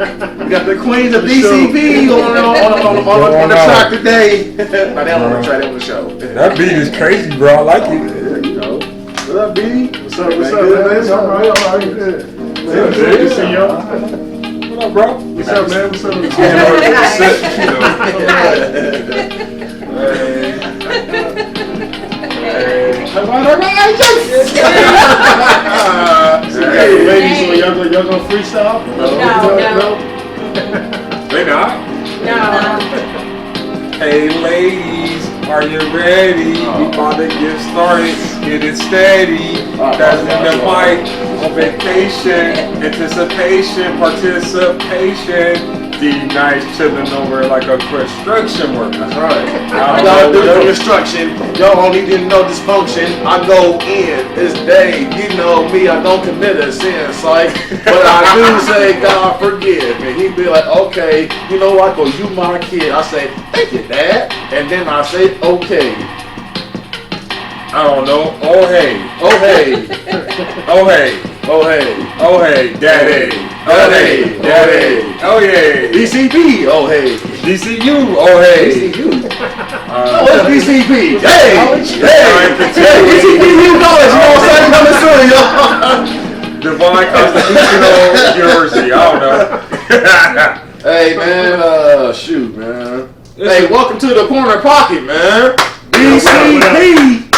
got the Queens of DCP on the track today. Now they on the track, they on the show. That beat is crazy, bro. I like it. There you go. What up, B? What's up, man? All right, good. Good to see y'all. What up, bro? What's up, man? What's up? Hey, ladies, y'all gonna freestyle? No. They not? No. Hey, ladies, are you ready? We about to get started. Get it steady. That's in the mic. On vacation, anticipation, participation. D nice chilling over like a construction worker. That's right. I gotta do the construction. Y'all don't need to know dysfunction. I go in. It's day. You know me. I don't commit a sin, like. But I do say, God forgive me. He be like, okay, you know what? Go, you my kid. I say, thank you, Dad. And then I say, okay. I don't know. Oh hey. Oh hey. Oh hey. Oh hey. Oh hey. Daddy. Oh hey. Daddy. Oh yeah. DCP. Oh hey. DCU. Oh hey. DCU. What's DCP? Hey. DCPU college. You know what I'm saying? Coming soon, yo. Divine Constitutional University. I don't know. Hey man, shoot man. Hey, welcome to the corner pocket, man. DCP.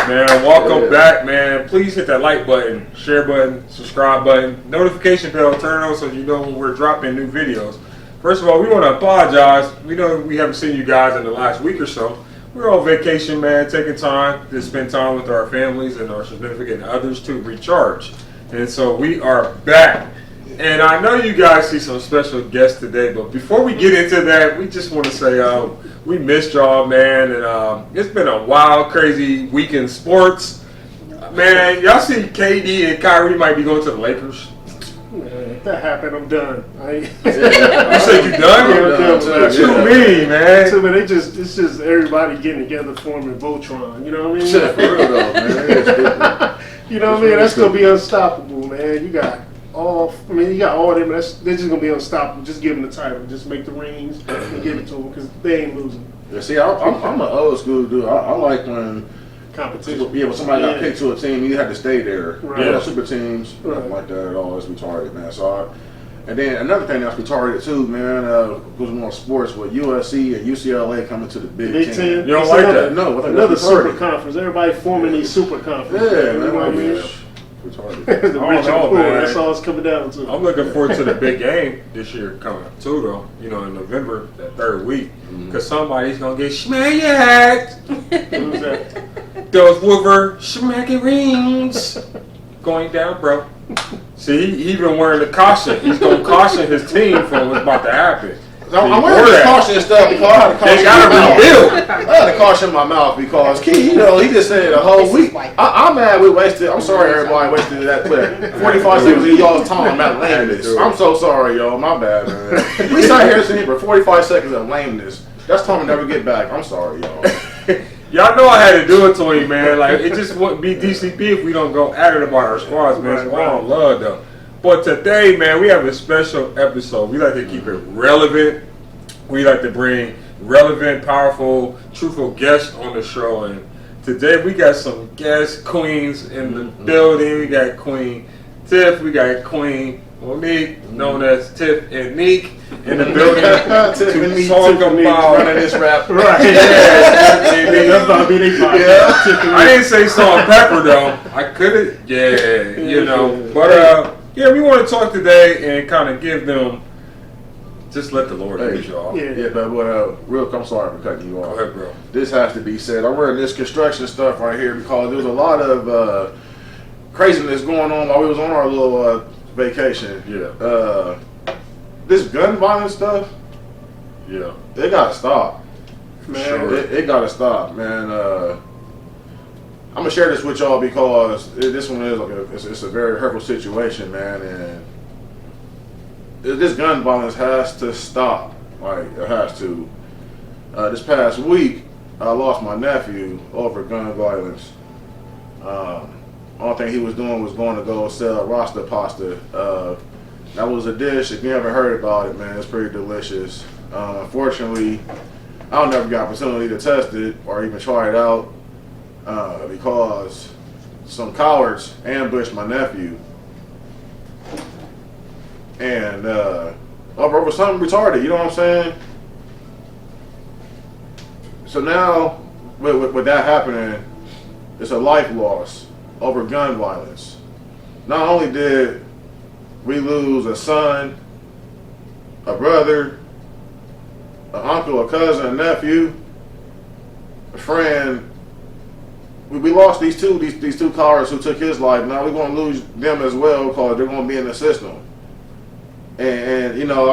Man, welcome back, man. Please hit that like button, share button, subscribe button, notification bell, turn it on so you know when we're dropping new videos. First of all, we want to apologize. We know we haven't seen you guys in the last week or so. We're on vacation, man, taking time to spend time with our families and our significant others to recharge. And so we are back. And I know you guys see some special guests today, but before we get into that, we just want to say we missed y'all, man, and it's been a wild, crazy week in sports. Man, y'all see KD and Kyrie might be going to the Lakers. Man, if that happened, I'm done. You said you done? I'm done. What you mean, man? So, man, it's just everybody getting together forming Voltron. You know what I mean? Shit, for real though, man. You know what I mean? That's gonna be unstoppable, man. You got all them. They're just gonna be unstoppable. Just give them the title. Just make the rings and give it to them because they ain't losing. Yeah, see, I'm an old school dude. I like when Competition. when somebody got picked to a team, you had to stay there. Right. You know, super teams, nothing like that at all. It's retarded, man. So, and then another thing that's retarded too, man, goes more sports with USC and UCLA coming to the Big Ten. You don't like that? No, another super conference. Everybody forming these super conferences. Yeah, you know what I mean? Retarded. The I rich don't and know, poor. man. That's all it's coming down to. I'm looking forward to the big game this year coming up too, though. You know, in November, that third week, because somebody's gonna get smacked. Who's that? Those Wolver smacky rings going down, bro. See, he even wearing the caution. He's gonna caution his team for what's about to happen. I'm wearing this caution stuff because I had to caution They gotta rebuild. I had to caution my mouth because Key, you know, he just said the whole week. I'm mad we wasted. I'm sorry everybody wasted that 45 seconds of y'all's time at lameness. I'm so sorry, y'all. My bad, man. We sat here sitting for 45 seconds of lameness. That's time to never get back. I'm sorry, y'all. Y'all know I had to do it to him, man. Like, it just wouldn't be DCP if we don't go at it about our squads, man. It's all love, though. But today, man, we have a special episode. We like to keep it relevant. We like to bring relevant, powerful, truthful guests on the show. And today we got some guest queens in the building. We got Queen Tiff. We got Queen Monique, known as Tiff and Neek, in the building to talk about running this rap. Right. That's about being I didn't say salt and pepper though. I could have, you know. But yeah, we want to talk today and kind of give them. Just let the Lord lead y'all. Yeah, but real, I'm sorry for cutting you off. Go ahead, bro. This has to be said. I'm wearing this construction stuff right here because there was a lot of craziness going on while we was on our little vacation. Yeah. This gun violence stuff. Yeah. It gotta stop. Man, Sure. It gotta stop, man. I'm gonna share this with y'all because this one is like it's a very hurtful situation, man, and this gun violence has to stop. Like, it has to. This past week, I lost my nephew over gun violence. Only thing he was doing was going to go sell Rasta pasta That was a dish. If you haven't heard about it, man, it's pretty delicious. Unfortunately, I never got opportunity to test it or even try it out because some cowards ambushed my nephew. And over something retarded, you know what I'm saying? So now, with that happening, it's a life loss over gun violence. Not only did we lose a son, a brother, an uncle, a cousin, a nephew, a friend. We lost these two cowards who took his life. Now we're going to lose them as well because they're going to be in the system. And you know,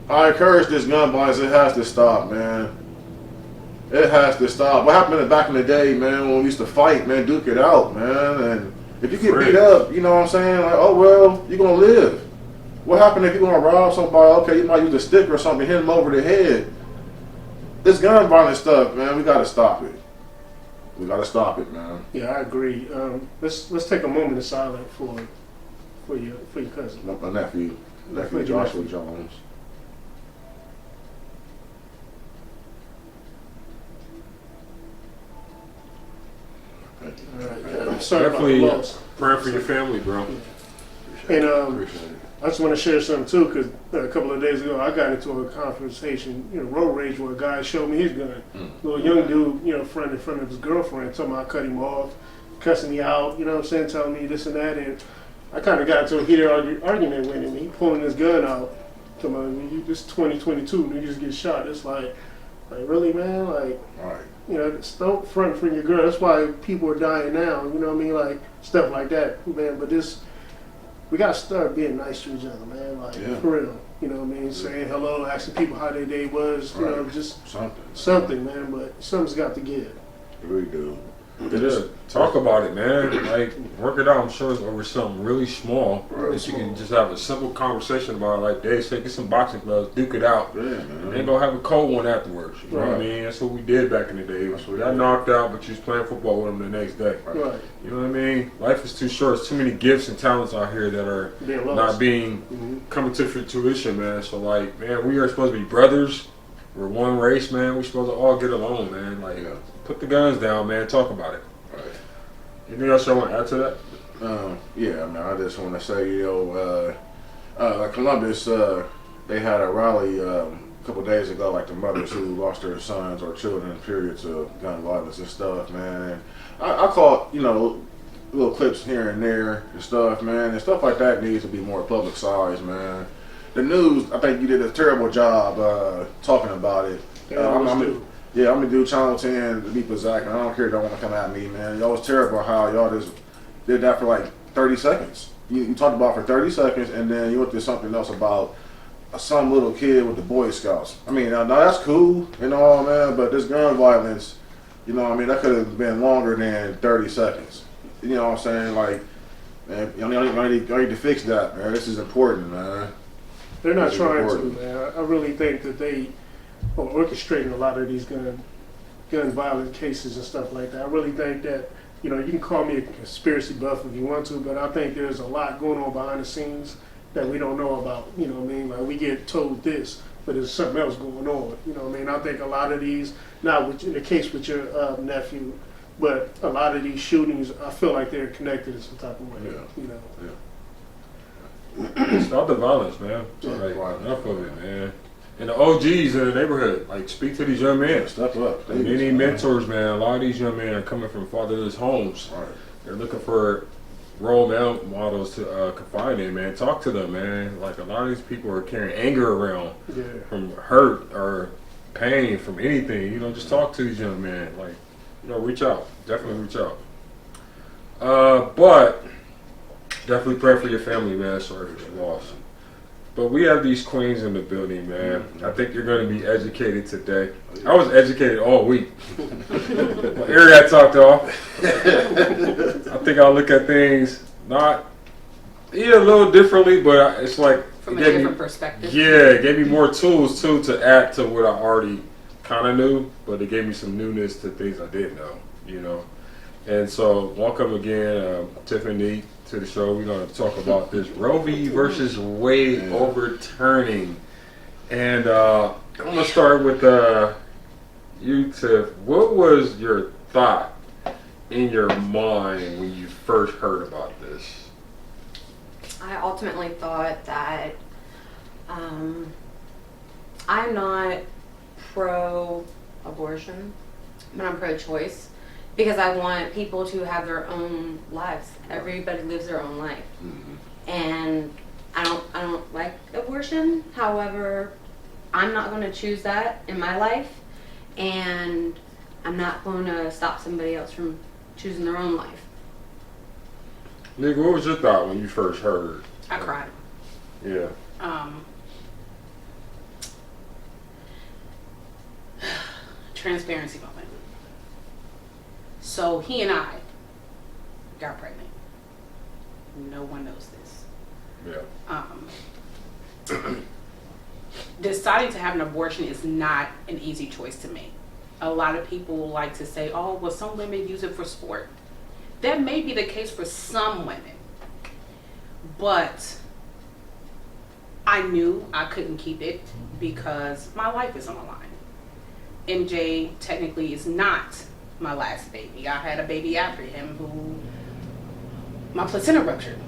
I encourage this gun violence. It has to stop, man. It has to stop. What happened back in the day, man, when we used to fight, man, duke it out, man. And if you get beat up, you know what I'm saying? Like, oh, well, you're going to live. What happened if you're going to rob somebody? Okay, you might use a stick or something, hit them over the head. This gun violence stuff, man, we got to stop it. We got to stop it, man. Yeah, I agree. Let's take a moment of silence for your cousin. My nephew Joshua Jones. All right. Sorry Definitely about the loss. praying for your family, bro. And Appreciate it. I just want to share something too, because a couple of days ago I got into a conversation, road rage, where a guy showed me his gun. Little young dude, friend in front of his girlfriend, told me I cut him off, cussing me out, you know what I'm saying, telling me this and that, and I kind of got into a heated argument with him. He pulling his gun out, telling me, "This 2022, and you just get shot." It's like really, man, like. Right. Just don't front for your girl. That's why people are dying now. You know what I mean? Like stuff like that, man. But we gotta start being nice to each other, man. Like for real. You know what I mean? Saying hello, asking people how their day was. Right. Just something, man. But something's got to give. We do. Yeah, talk about it, man. Like, work it out. I'm sure it's over something really small that you can just have a simple conversation about. Like, Dave said, get some boxing gloves, duke it out, and go have a cold one afterwards. You know what I mean? That's what we did back in the day. We got knocked out, but you was playing football with them the next day. Right. You know what I mean? Life is too short. There's too many gifts and talents out here that are not being coming to fruition, man. So, like, man, we are supposed to be brothers. We're one race, man. We're supposed to all get along, man. Like, put the guns down, man. Talk about it. Right. Anything else you want to add to that? Yeah, I mean, I just want to say, like Columbus, they had a rally a couple days ago, like the mothers who lost their sons or children, period, to gun violence and stuff, man. And I caught, little clips here and there and stuff, man. And stuff like that needs to be more publicized, man. The news, I think you did a terrible job talking about it. I'm gonna do Channel 10 to be Zach, and I don't care if y'all want to come at me, man. Y'all was terrible how y'all just did that for like 30 seconds. You talked about it for 30 seconds, and then you went to something else about some little kid with the Boy Scouts. I mean, now that's cool and all, man, but this gun violence, that could have been longer than 30 seconds. You know what I'm saying? Like, man, y'all need to fix that, man. This is important, man. They're not trying to, man. I really think that they are orchestrating a lot of these gun violence cases and stuff like that. I really think that, you can call me a conspiracy buff if you want to, but I think there's a lot going on behind the scenes that we don't know about. You know what I mean? Like, we get told this, but there's something else going on. You know what I mean? I think a lot of these, not in the case with your nephew, but a lot of these shootings, I feel like they're connected in some type of way. Stop the violence, man. Like, enough of it, man. And the OGs in the neighborhood, like, speak to these young men. Step up. They need mentors, man. A lot of these young men are coming from fatherless homes. Right. They're looking for role models to confide in, man. Talk to them, man. Like, a lot of these people are carrying anger around from hurt or pain, from anything. Just talk to these young men. Like, reach out. Definitely reach out. But definitely pray for your family, man. Sorry for your loss. But we have these queens in the building, man. I think you're going to be educated today. I was educated all week. My area I talked off. I think I'll look at things a little differently, but it's like from a different perspective. Yeah, it gave me more tools too to add to what I already kind of knew, but it gave me some newness to things I didn't know. And so welcome again, Tiffany, to the show. We're going to talk about this Roe v. versus Wade overturning. And I'm going to start with you, Tiff. What was your thought in your mind when you first heard about this? I ultimately thought that I'm not pro-abortion, but I'm pro-choice because I want people to have their own lives. Everybody lives their own life, and I don't like abortion. However, I'm not going to choose that in my life, and I'm not going to stop somebody else from choosing their own life. Nick, what was your thought when you first heard? I cried. Yeah. Transparency moment. So he and I got pregnant. No one knows this. Yeah. Deciding to have an abortion is not an easy choice to make. A lot of people like to say, oh, well, some women use it for sport. That may be the case for some women. But I knew I couldn't keep it because my life is on the line. MJ technically is not my last baby. I had a baby after him who my placenta ruptured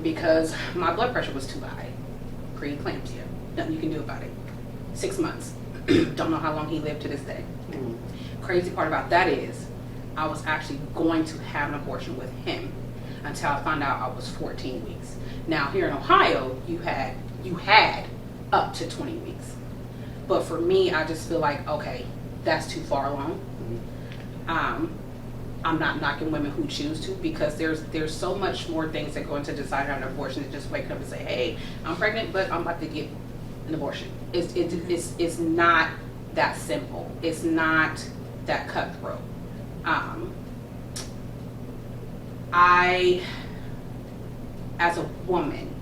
because my blood pressure was too high. Preeclampsia. Nothing you can do about it. 6 months. Don't know how long he lived to this day. Crazy part about that is I was actually going to have an abortion with him until I found out I was 14 weeks. Now here in Ohio, you had up to 20 weeks. But for me, I just feel like, okay, that's too far along. I'm not knocking women who choose to because there's so much more things that go into deciding to have an abortion than just waking up and say, hey, I'm pregnant, but I'm about to get an abortion. It's not that simple. It's not that cutthroat. I, as a woman,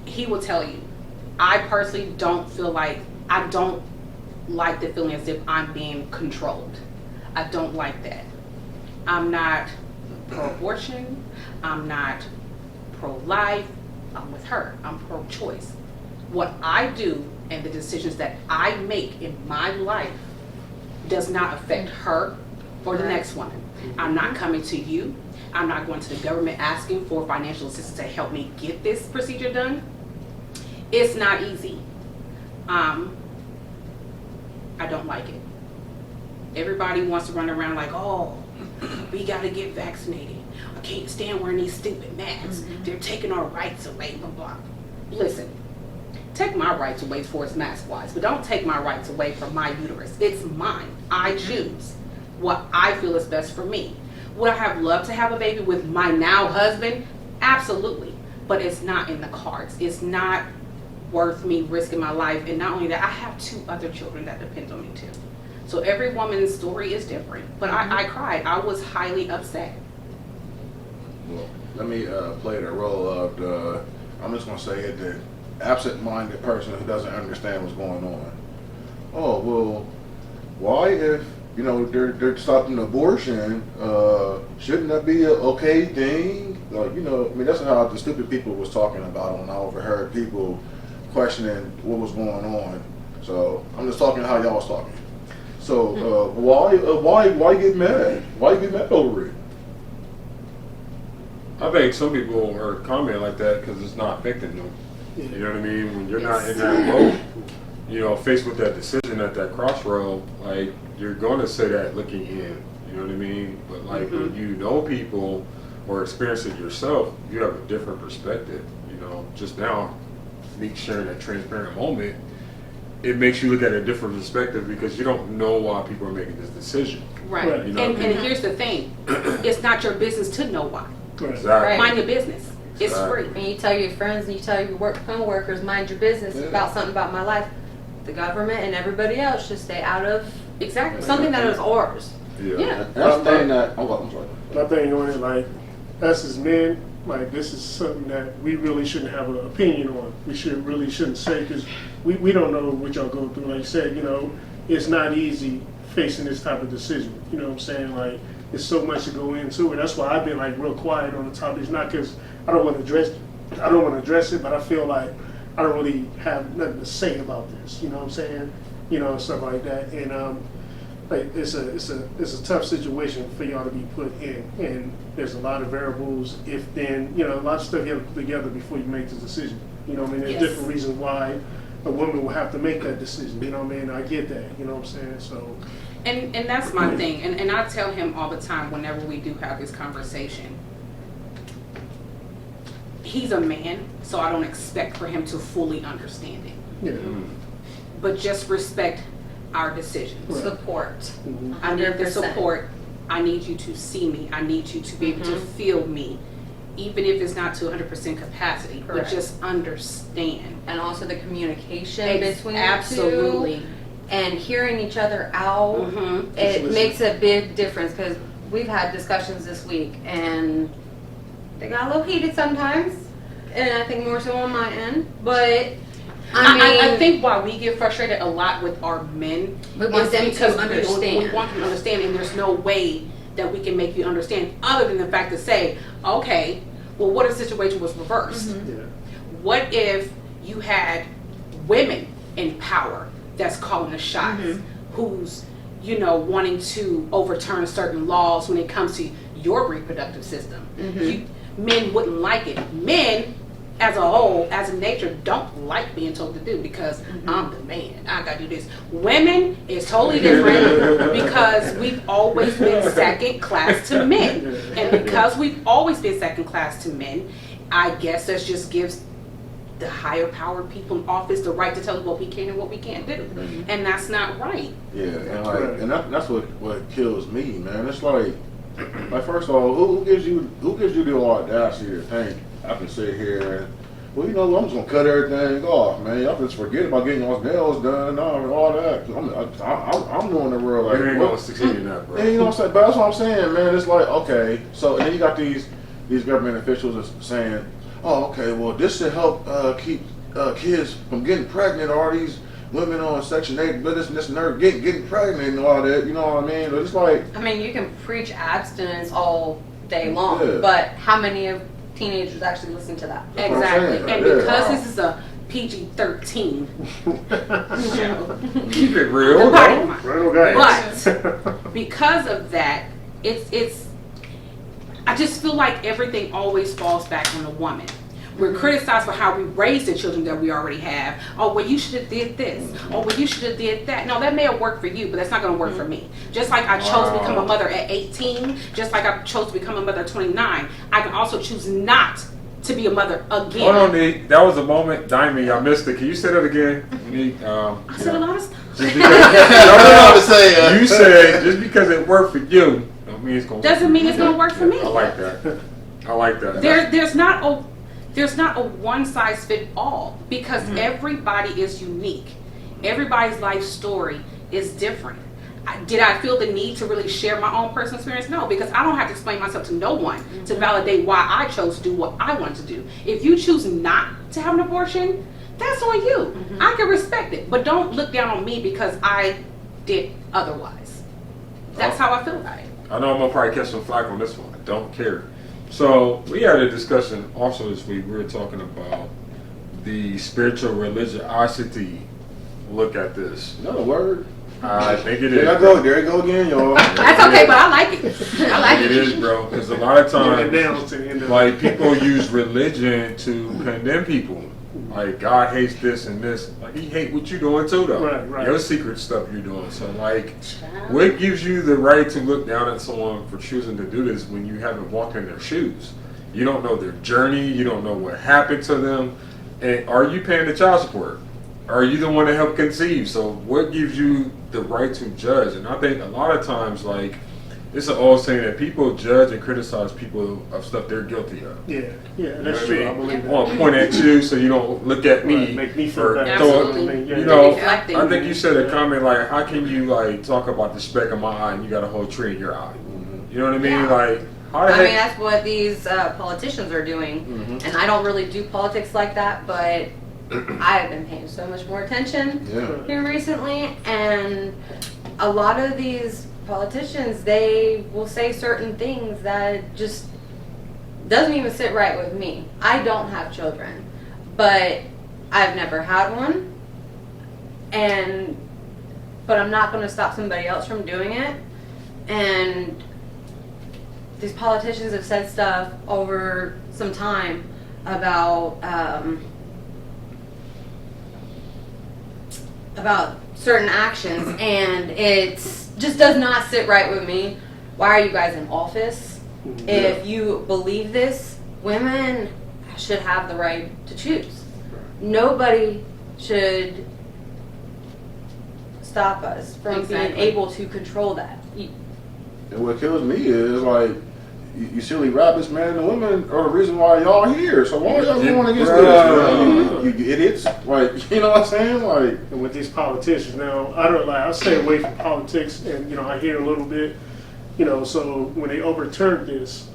he will tell you, I personally don't feel like, I don't like the feeling as if I'm being controlled. I don't like that. I'm not pro-abortion. I'm not pro-life. I'm with her. I'm pro-choice. What I do and the decisions that I make in my life does not affect her or the next woman. I'm not coming to you. I'm not going to the government asking for financial assistance to help me get this procedure done. It's not easy. I don't like it. Everybody wants to run around like, oh, we gotta get vaccinated. I can't stand wearing these stupid masks. They're taking our rights away, blah, blah. Listen, take my rights away as far as mask-wise, but don't take my rights away from my uterus. It's mine. I choose what I feel is best for me. Would I have loved to have a baby with my now husband? Absolutely. But it's not in the cards. It's not worth me risking my life. And not only that, I have 2 other children that depend on me too. So every woman's story is different. But I cried. I was highly upset. Well, let me play the role of the, I'm just going to say it, the absent-minded person who doesn't understand what's going on. Oh, well, why if, you know, they're stopping abortion, shouldn't that be a okay thing? Like, you know, I mean, that's how the stupid people was talking about when I overheard people questioning what was going on. So I'm just talking how y'all was talking. So why get mad? Why get mad over it? I think some people are commenting like that because it's not affecting them. Yeah. You know what I mean? When you're not in that boat, you know, faced with that decision at that crossroad, like, you're going to say that looking in. You know what I mean? But like when you know people or experience it yourself, you have a different perspective. You know, just now, me sharing that transparent moment, it makes you look at a different perspective because you don't know why people are making this decision. Right. You know And what I mean? here's the thing. It's not your business to know why. Right. Exactly. Mind your business. It's Exactly. free. And you tell your friends and you tell your co-workers, mind your business about something about my life. The government and everybody else should stay out of Exactly. something that is ours. Yeah. That's the thing that, I'm sorry. My thing on it, like, us as men, like, this is something that we really shouldn't have an opinion on. We really shouldn't say, because we don't know what y'all go through. Like you said, you know, it's not easy facing this type of decision. You know what I'm saying? Like, it's so much to go into it. That's why I've been like real quiet on the topic. It's not because I don't want to address it, but I feel like I don't really have nothing to say about this. You know what I'm saying? You know, stuff like that. And like it's a tough situation for y'all to be put in, and there's a lot of variables. If then, you know, a lot of stuff you have to put together before you make the decision. You know what I mean? There's Yes. different reasons why a woman will have to make that decision. You know what I mean? I get that. You know what I'm saying? So. And that's my thing. And I tell him all the time whenever we do have this conversation. He's a man, so I don't expect for him to fully understand it. Yeah. But just respect our decisions. Right. Support. Mhm. I need the 100%. support. I need you to see me. I need you to be able to feel me. Even if it's not to 100% capacity, Correct. but just understand. And also the communication Ex- between absolutely. the two. And hearing each other out. Mhm. It Just makes a big difference because we've had discussions this week and they got a little heated sometimes. And I think more so on my end. But I mean, I think why we get frustrated a lot with our men we want is them because to understand. we want them to understand, and there's no way that we can make you understand other than the fact to say, okay, well, what if the situation was reversed? Yeah. What if you had women in power that's calling the shots, who's, you know, wanting to overturn certain laws when it comes to your reproductive system? Men wouldn't like it. Men, as a whole, as a nature, don't like being told to do because I'm the man. I gotta do this. Women is totally different because we've always been second class to men. And because we've always been second class to men, I guess that just gives the higher powered people in office the right to tell us what we can and what we can't do. And that's not right. Yeah, and like, and that's what kills me, man. It's like first of all, who gives you the audacity to think I can sit here and, well, you know, I'm just gonna cut everything off, man. Y'all just forget about getting y'all's nails done and all that. I'm doing the world like, You ain't what? gonna succeed in that, bro. And you know what I'm saying? But that's what I'm saying, man. It's like, okay, so and then you got these government officials that's saying, oh, okay, well, this should help keep kids from getting pregnant. All these women on Section 8, but this and they're getting pregnant and all that. You know what I mean? But it's like, I mean, you can preach abstinence all day long, Yeah. but how many of teenagers actually listen to that? That's what I'm Exactly. saying. And Yeah. because this is a PG-13 show, Keep it real, Right. bro. Right, okay. but because of that, it's I just feel like everything always falls back on the woman. We're criticized for how we raise the children that we already have. Oh, well, you should have did this. Oh, well, you should have did that. No, that may have worked for you, but that's not going to work for me. Just like I chose to become a mother at 18, just like I chose to become a mother at 29, I can also choose not to be a mother again. Hold on, Nick. That was a moment. Diamond, I missed it. Can you say that again? Nick, I said a lot of stuff. just because, say, you said just because it worked for you, don't mean it's gonna. Doesn't mean it's going to work for me. I like that. I like that. There's not a one size fit all because everybody is unique. Everybody's life story is different. Did I feel the need to really share my own personal experience? No, because I don't have to explain myself to no one to validate why I chose to do what I want to do. If you choose not to have an abortion, that's on you. I can respect it, but don't look down on me because I did otherwise. That's how I feel about it. I know I'm gonna probably catch some flack on this one. I don't care. So we had a discussion also this week. We were talking about the spiritual religiosity look at this. Another word. I think it There is. I go. There you go again, y'all. That's okay, but I like it. I like It it. is, bro. Because a lot of Bring it times, down to the end of like, people use religion to condemn people. Like, God hates this and this. Like, he hate what you doing too, though. Right. Your secret stuff you're doing. So, like, what gives you the right to look down at someone for choosing to do this when you haven't walked in their shoes? You don't know their journey. You don't know what happened to them. And are you paying the child support? Are you the one that helped conceive? So what gives you the right to judge? And I think a lot of times, like, it's an old saying that people judge and criticize people of stuff they're guilty of. Yeah, You know that's what true. I I believe want to that. point at you so you don't look at me. Right, make me feel or bad. throw it- Absolutely. You know, Deflecting. I think you said a comment like, how can you, like, talk about the speck in my eye and you got a whole tree in your eye? You know what I mean? Yeah. Like, how the I mean, heck? that's what these politicians are doing. And I don't really do politics like that, but I've been paying so much more attention Yeah. here recently. And a lot of these politicians, they will say certain things that just doesn't even sit right with me. I don't have children, but I've never had one, but I'm not going to stop somebody else from doing it. And these politicians have said stuff over some time about certain actions, and it just does not sit right with me. Why are you guys in office? If you believe this, women should have the right to choose. Nobody should stop us from being able to control that. And what kills me is like, you silly rabbits, man. The women are the reason why y'all here. So why y'all going against this? Man? You idiots. Like, you know what I'm saying? Like, And with these politicians now, I don't like. I stay away from politics, and I hear a little bit. So when they overturned this,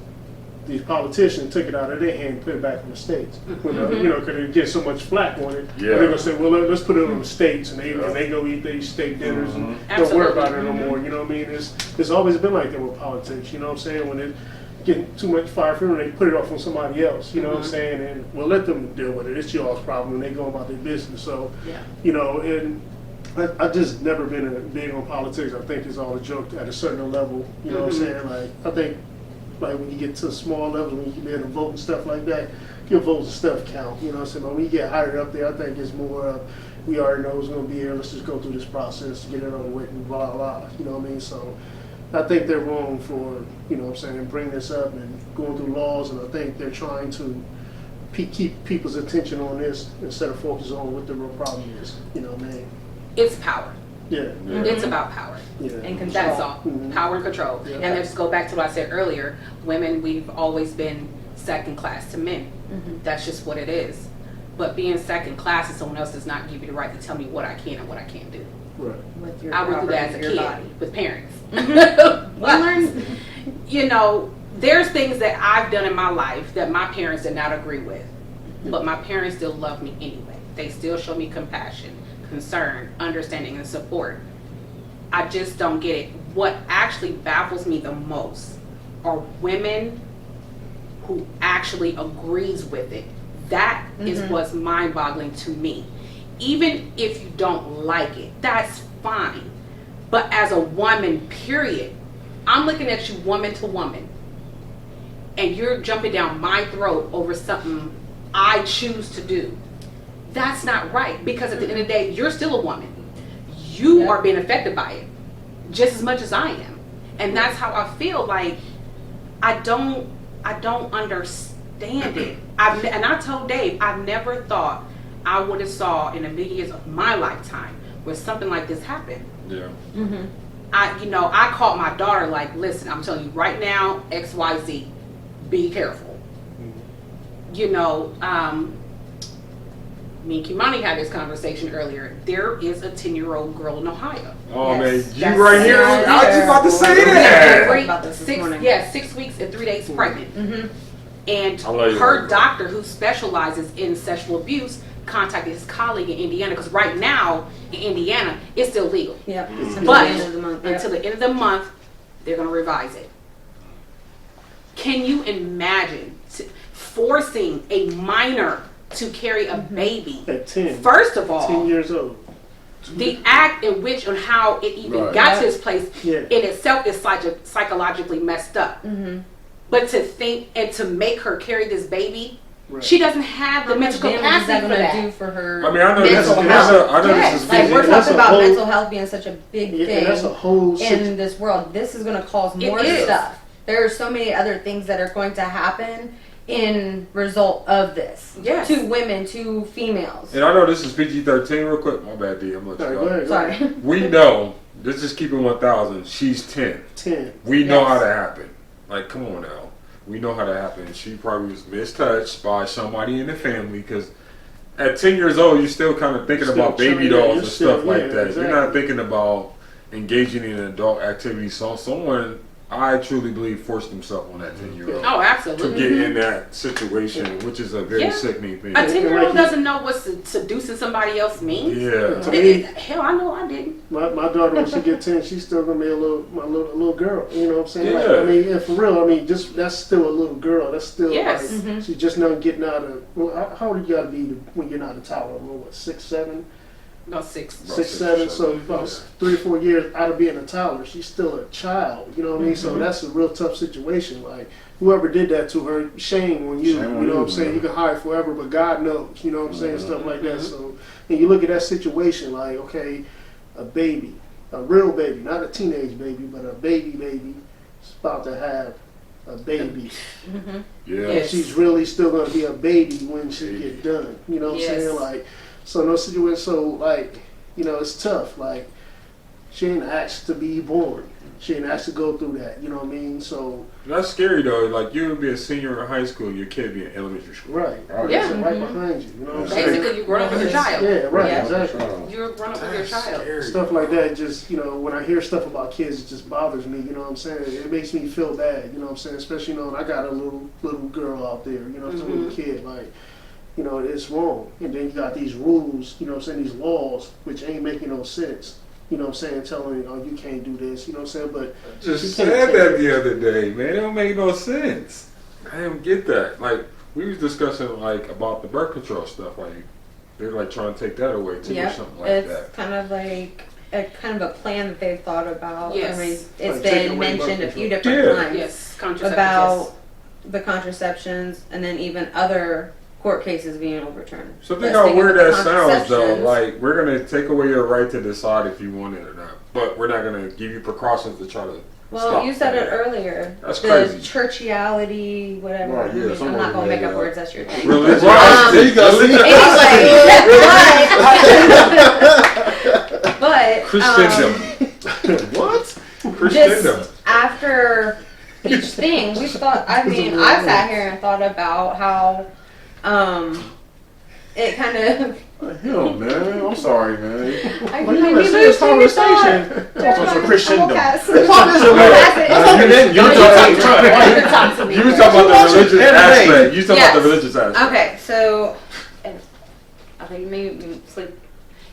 these politicians took it out of their hand and put it back on the states. Because they get so much flack on it. Yeah. They're gonna say, well, let's put it on the states, and they go eat these steak dinners and don't worry about it no more. You know what I mean? It's always been like that with politics. You know what I'm saying? When it getting too much fire from them, they put it off on somebody else. You know what I'm saying? And we'll let them deal with it. It's y'all's problem, and they go about their business. So, and I just never been big on politics. I think it's all a joke at a certain level. You know what I'm saying? Like, I think, like, when you get to small levels, when you can be able to vote and stuff like that, your votes and stuff count. You know what I'm saying? But when you get higher up there, I think it's more we already know who's going to be here. Let's just go through this process to get it over with and blah, blah. You know what I mean? So I think they're wrong for, bring this up and going through laws. And I think they're trying to keep people's attention on this instead of focus on what the real problem is. You know what I mean? It's power. Yeah. It's about power. Yeah. And control. That's all. Power and control. Yeah. And then just go back to what I said earlier. Women, we've always been second class to men. That's just what it is. But being second class is someone else does not give you the right to tell me what I can and what I can't do. Right. With your I would do that as a your kid body. with parents. We learn. There's things that I've done in my life that my parents did not agree with. But my parents still love me anyway. They still show me compassion, concern, understanding, and support. I just don't get it. What actually baffles me the most are women who actually agrees with it. That is what's mind-boggling to me. Even if you don't like it, that's fine. But as a woman, period, I'm looking at you woman to woman, and you're jumping down my throat over something I choose to do. That's not right, because at the end of the day, you're still a woman. You are being affected by it just as much as I am. And that's how I feel. Like, I don't understand it. And I told Dave, I never thought I would have saw in a million years of my lifetime where something like this happened. Yeah. I called my daughter, like, listen, I'm telling you right now, XYZ, be careful. Me and Kimani had this conversation earlier. There is a 10-year-old girl in Ohio. Oh Yes. man, you right here. I was just about to say that. About this morning. 6 weeks and 3 days pregnant. And I love you, her Margaret. doctor, who specializes in sexual abuse, contacted his colleague in Indiana, because right now in Indiana it's still legal. Yep. Until But the end of the month. until the end of the month, they're going to revise it. Can you imagine forcing a minor to carry a baby? At 10. First of all, 10 years old. the act in which and how it even Right. got to this place Yeah. in itself is psychologically messed up. But to think and to make her carry this baby, Right. she doesn't have the How much mental damage is capacity that for going to that. do for her? I mean, I know mental this. health? I know Yes. this is Like, busy. we're That's talking a about whole- mental health being such a big Yeah, thing and that's a whole in this world. This is going to cause more is. stuff. There are so many other things that are going to happen in result of this. Yes. To women, to females. And I know this is PG-13 real quick. My bad, D. I'm gonna let All you right, go go. ahead. Go ahead. Sorry. We know. Let's just keep it 1,000. She's 10. 10. We know Yes. how that happened. Like, come on now. We know how that happened. She probably was mistouched by somebody in the family, because at 10 years old, you're still kind of thinking Still about baby chilling, dolls you're and still- stuff like yeah, that. You're not exactly. thinking about engaging in adult activities. So someone I truly believe, forced himself on that 10-year-old Oh, to absolutely. get in that situation, which is a very Yeah. sickening thing. A 10-year-old doesn't know what seducing somebody else means. Yeah. To me, Hell, I know I didn't. my daughter, when she get 10, she's still gonna be a little girl. You know what I'm saying? Like, Yeah. I mean, and for real, I mean, just that's still a little girl. That's still Yes. like she's just now getting out of. Well, how old you gotta be when you're not a toddler? What, 6, 7? No, 6. About 6, 7. So about 3 or 4 years out of being a toddler, she's still a child. You know what I mean? So that's a real tough situation. Like whoever did that to her, shame on you. Shame on You know what I'm you, saying? man. You can hide forever, but God knows. You know what I'm saying? Stuff like that. So and you look at that situation, like okay, a baby, a real baby, not a teenage baby, but a baby is about to have a baby. Yeah. And Yes. she's really still gonna be a baby when she get done. You know what I'm Yes. saying? Like, so no situation. So like, you know, it's tough. Like, she ain't asked to be born. She ain't asked to go through that. You know what I mean? So That's scary though. Like you would be a senior in high school, your kid be in elementary school. right, Right. Yeah. It's right behind you. You know what I'm saying? Basically, you grown up with your child. Yeah, right, Yeah. exactly. You're grown up with your child. Stuff like that, just, you know, when I hear stuff about kids, it just bothers me, you know what I'm saying? It makes me feel bad, you know what I'm saying? Especially, you know, I got a little girl out there, you know, it's a little kid, like, you know, it's wrong. And then you got these rules, you know what I'm saying, these laws, which ain't making no sense. You know what I'm saying, telling, oh, you can't do this, you know what I'm saying? But Just she said can't take that it. the other day, man. It don't make no sense. I didn't get that. Like we was discussing like about the birth control stuff. Like they're like trying to take that away too, or Yep, something like it's that. kind of like a plan that they've thought about. Yes. I mean, it's Like taking been away birth mentioned a few control. different Yeah. times Yes, contraceptive. about the contraceptions, and then even other court cases being overturned. So think But how sticking weird with the that sounds though. contraceptions- Like we're gonna take away your right to decide if you want it or not, but we're not gonna give you precautions to try to. Well, stop you said that. it earlier. That's the crazy. churchiality, whatever. Right, yeah, I mean, I'm somewhere not gonna in make there, up yeah. words. That's your thing. Religion. There you go. See? But Christendom. What? Christendom. just after each thing, we've thought. I mean, I've sat here and thought about how it kind of. Hell, man. I'm sorry, man. I Well, made you me in a lose serious train of thought. conversation. Talking some Christendom. We'll pass. What is it? We'll pass it. It's okay. You No, were you talking- talk to me. You was first. talking about the religious Anime. aspect. You was talking about the Yes. religious aspect. Okay, so I think maybe sleep.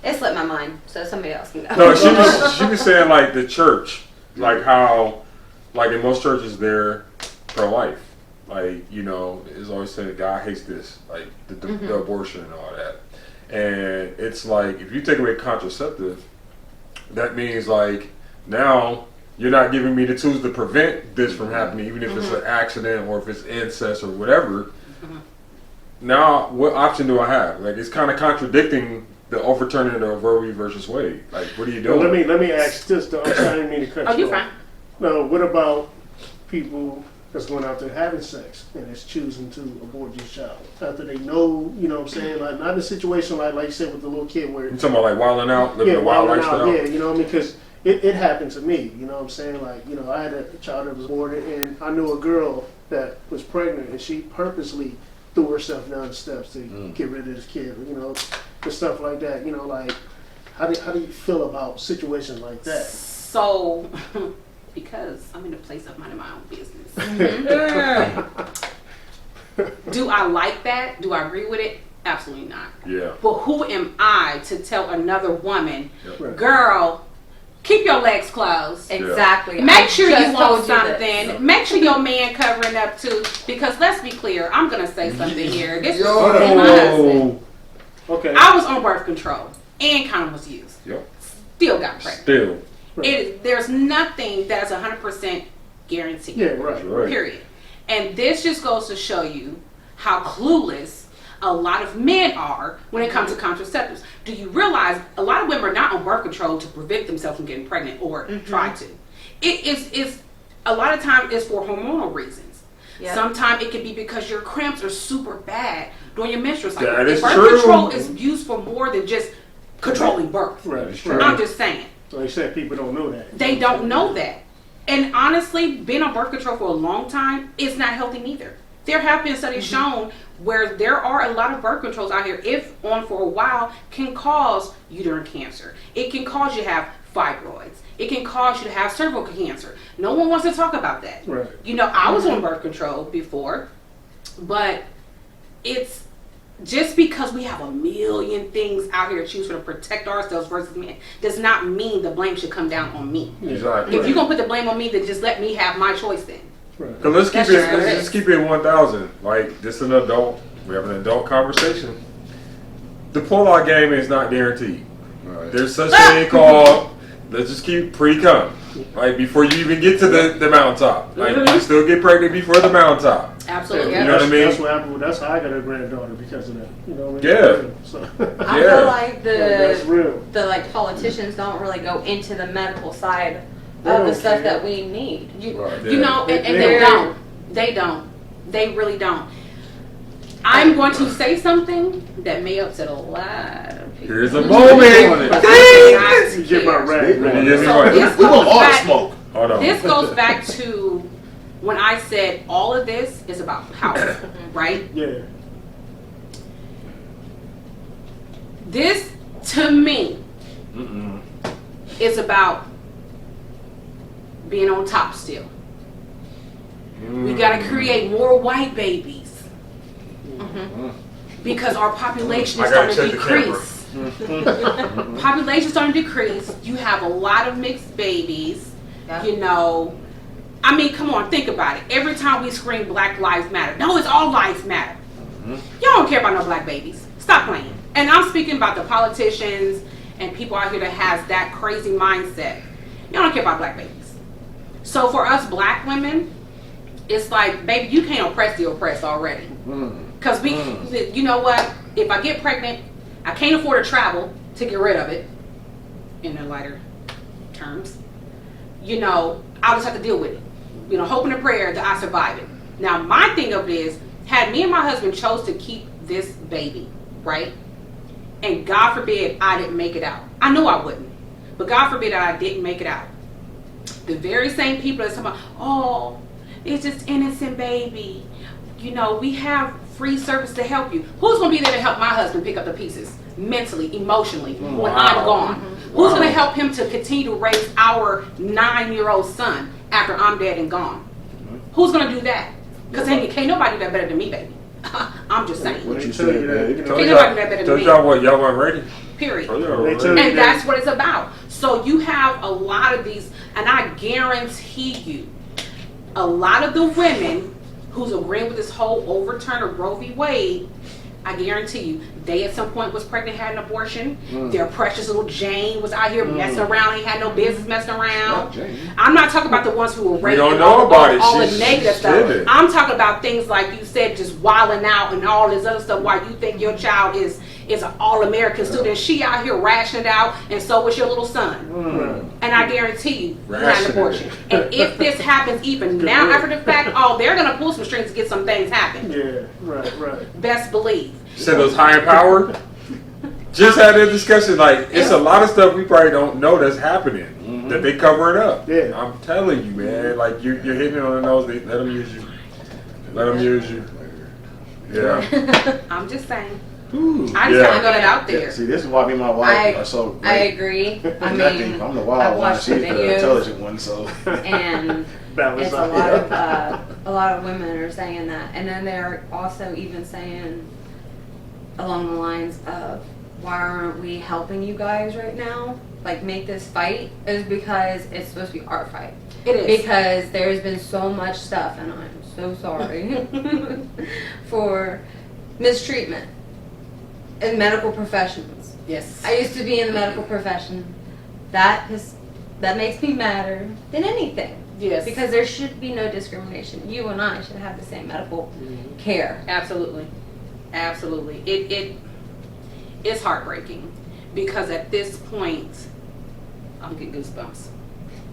It slipped my mind, so somebody else can go. No, she was saying like the church, like how, like in most churches they're pro-life. Like, you know, it's always said God hates this, like the abortion and all that. And it's like if you take away contraceptive, that means like now you're not giving me the tools to prevent this from happening, even if it's an accident or if it's incest or whatever. Now, what option do I have? Like, it's kind of contradicting the overturning of Roe v. versus Wade. Like, what are you Well, doing? let me ask this though. I'm sorry, I didn't mean to cut Oh, you you're off. fine. No, what about people that's going out there having sex and is choosing to abort your child after they know, you know what I'm saying? Like, not in a situation like you said with the little kid where You talking about like wilding out, living yeah, a wild wilding out, lifestyle? yeah, you know what I mean? Because it happened to me, you know what I'm saying? Like, you know, I had a child that was aborted, and I knew a girl that was pregnant, and she purposely threw herself down the steps to get rid of this kid, you know, and stuff like that. You know, like, how do you feel about situations like that? So, because I'm in a place of minding my own business. Yeah. Do I like that? Do I agree with it? Absolutely not. Yeah. But who am I to tell another woman, Right. girl, keep your legs closed. Exactly. Make I sure just you want told this. something. Make sure your man covering up too. Because let's be clear, I'm gonna say something here. This is Yo. my husband. Okay. I was on birth control and condom was used. Yep. Still got pregnant. Still. There's nothing that's 100% guaranteed. Yeah, right. Right. Period. And this just goes to show you how clueless a lot of men are when it comes to contraceptives. Do you realize a lot of women are not on birth control to prevent themselves from getting pregnant or try to? It's a lot of times it's for hormonal reasons. Yep. Sometimes it can be because your cramps are super bad during your menstrual cycle. That is birth true. control is used for more than just controlling birth. Right. That's right. true. I'm just saying. Like I said, people don't know that. They don't know that. And honestly, being on birth control for a long time is not healthy neither. There have been studies shown where there are a lot of birth controls out here, if on for a while, can cause uterine cancer. It can cause you to have fibroids. It can cause you to have cervical cancer. No one wants to talk about that. Right. You know, I was on birth control before, but it's just because we have a million things out here to choose from to protect ourselves versus men does not mean the blame should come down on me. Exactly. If you're gonna put the blame on me, then just let me have my choice then. Right. Cause let's That's keep it. just how it Let's is. just keep it 1,000. Like this, an adult. We have an adult conversation. The pull-out game is not guaranteed. Right. There's such thing called. Let's just keep pre-cum. Like before you even get to the mountaintop. Like you still get pregnant before the mountaintop. Absolutely. You know what I mean? That's what happened. That's how I got a granddaughter because of that. You know what I mean? Yeah. So I Yeah. feel like that's real. the like politicians don't really go into the medical side They of don't the stuff care. that we need. Right. You know, and They they don't. don't. They don't. They really don't. I'm going to say something that may upset a lot of people. Here's a Ding! moment. But I do You get my not care. rag. Ready, yes, So right. this We want goes all the back- smoke. Hold on. This goes back to when I said all of this is about power, right? Yeah. This, to me, Mm-mm. is about being on top still. We got to create more white babies because our population is I gotta starting to check the camera. decrease. Population starting to decrease. You have a lot of mixed babies. Yeah. You know, I mean, come on, think about it. Every time we scream Black Lives Matter, no, it's all lives matter. Y'all don't care about no black babies. Stop playing. And I'm speaking about the politicians and people out here that has that crazy mindset. Y'all don't care about black babies. So for us black women, it's like, baby, you can't oppress the oppressed already. Because we, you know what? If I get pregnant, I can't afford to travel to get rid of it, in the lighter terms. You know, I'll just have to deal with it. You know, hoping and prayer that I survive it. Now, my thing of it is, had me and my husband chose to keep this baby, right? And God forbid I didn't make it out. I know I wouldn't. But God forbid that I didn't make it out. The very same people that's talking about, oh, it's just innocent baby. You know, we have free service to help you. Who's going to be there to help my husband pick up the pieces? Mentally, emotionally, when I'm gone. Who's going to help him to continue to raise our 9-year-old son after I'm dead and gone? Who's going to do that? Because can't nobody do that better than me, baby. I'm just saying. What you They said, tell you that, babe. you know. Told Ain't y'all, nobody that better than told me. y'all what, y'all weren't ready. Period. Oh, y'all They weren't tell ready. you And that's what it's about. So you have a lot of these, and I guarantee you, a lot of the women who's agreeing with this whole overturn of Roe v. Wade, I guarantee you, they at some point was pregnant, had an abortion. Their precious little Jane was out here messing around, ain't had no business messing around. Not Jane. I'm not talking about the ones who were raped don't and know all, about it. all the She negative did stuff. it. I'm talking about things like you said, just wilding out and all this other stuff while you think your child is an all-American student. She out here rationing out, and so was your little son. Right. And I guarantee you, you had Rationing an abortion. And if this happens even now after the fact, oh, they're going to pull some strings to get some things happen. Yeah. Right. Best believe. Said those higher power. Just had that discussion. Like it's a lot of stuff we probably don't know that's happening that they cover it up. Yeah. I'm telling you, man. Like you're hitting it on the nose. Let them use you. Let them use you. Yeah. I'm just saying. Ooh. I just Yeah. got to throw that out Yeah, there. see, this is why me and my wife are so great. I agree. I mean, I'm the I've wild one. watched She's the the videos. intelligent one. So and Balance it's a out. lot of women are saying that, and then they're also even saying along the lines of, why aren't we helping you guys right now? Like, make this fight, is because it's supposed to be our fight. It is. Because there's been so much stuff, and I'm so sorry for mistreatment in medical professions. Yes. I used to be in the medical profession. That makes me madder than anything. Yes. Because there should be no discrimination. You and I should have the same medical care. Absolutely. Absolutely. It's heartbreaking because at this point, I'm getting goosebumps.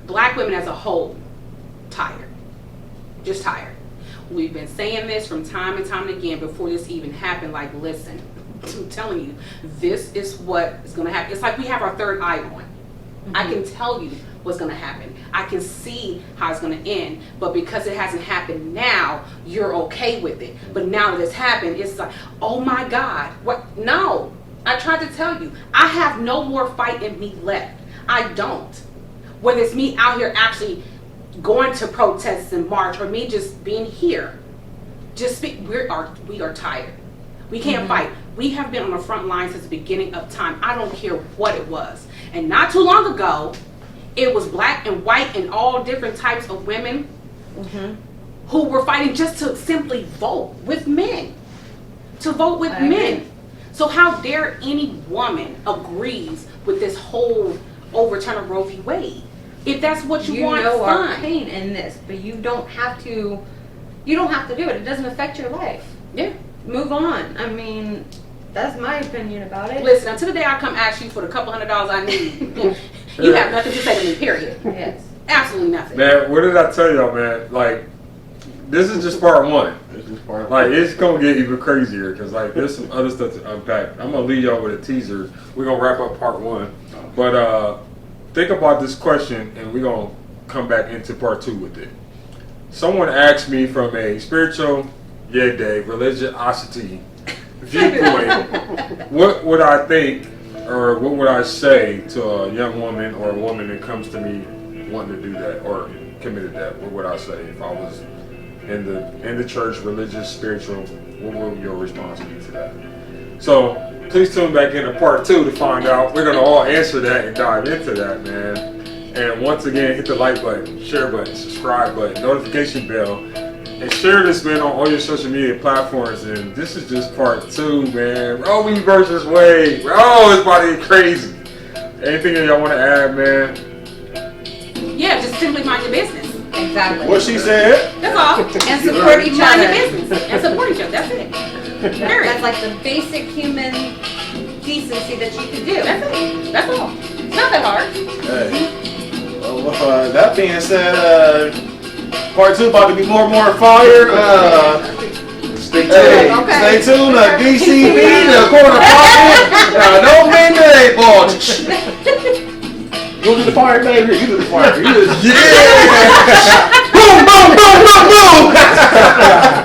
Black women as a whole, tired. Just tired. We've been saying this from time and time again before this even happened. Like, listen, I'm telling you, this is what is going to happen. It's like we have our third eye on. I can tell you what's going to happen. I can see how it's going to end. But because it hasn't happened now, you're okay with it. But now that it's happened, it's like, oh my God. What? No. I tried to tell you, I have no more fight in me left. I don't. Whether it's me out here actually going to protests and march, or me just being here, we are tired. We can't fight. We have been on the front line since the beginning of time. I don't care what it was. And not too long ago, it was black and white and all different types of women who were fighting just to simply vote with men. To vote with men. So how dare any woman agrees with this whole overturn of Roe v. Wade? If that's what you want, know our fine. pain in this, but you don't have to. You don't have to do it. It doesn't affect your life. Yeah. Move on. I mean, that's my opinion about it. Listen, until the day I come ask you for the couple $100 I need, you have nothing to say to me, period. Yes. Absolutely nothing. Man, what did I tell y'all, man? Like, this is just part one. This is part of Like, it's gonna get even crazier because like there's some other stuff to unpack. I'm gonna leave y'all with a teaser. We're gonna wrap up part one, but think about this question and we're gonna come back into part two with it. Someone asked me from a spiritual, religiosity viewpoint, what would I think or what would I say to a young woman or a woman that comes to me wanting to do that or committed that? What would I say if I was in the church, religious, spiritual? What would your response be to that? So please tune back into part two to find out. We're gonna all answer that and dive into that, man. And once again, hit the like button, share button, subscribe button, notification bell, and share this, man, on all your social media platforms. And this is just part two, man. Roe v. versus Wade. Roe is about to get crazy. Anything that y'all want to add, man? Yeah, just simply mind your business. Exactly. what she said. That's all. And support each Mind your other. business and support each other. That's it. Period. That's like the basic human decency that you can do. That's it. That's all. It's not that hard. Hey. Well, that being said, part two about to be more and more fire. Stay tuned. Okay. Stay tuned. DCB, the corner pocket. No midnight ball. You do the fire, baby. You do the fire. You do the, yeah. Boom, boom, boom, boom, boom.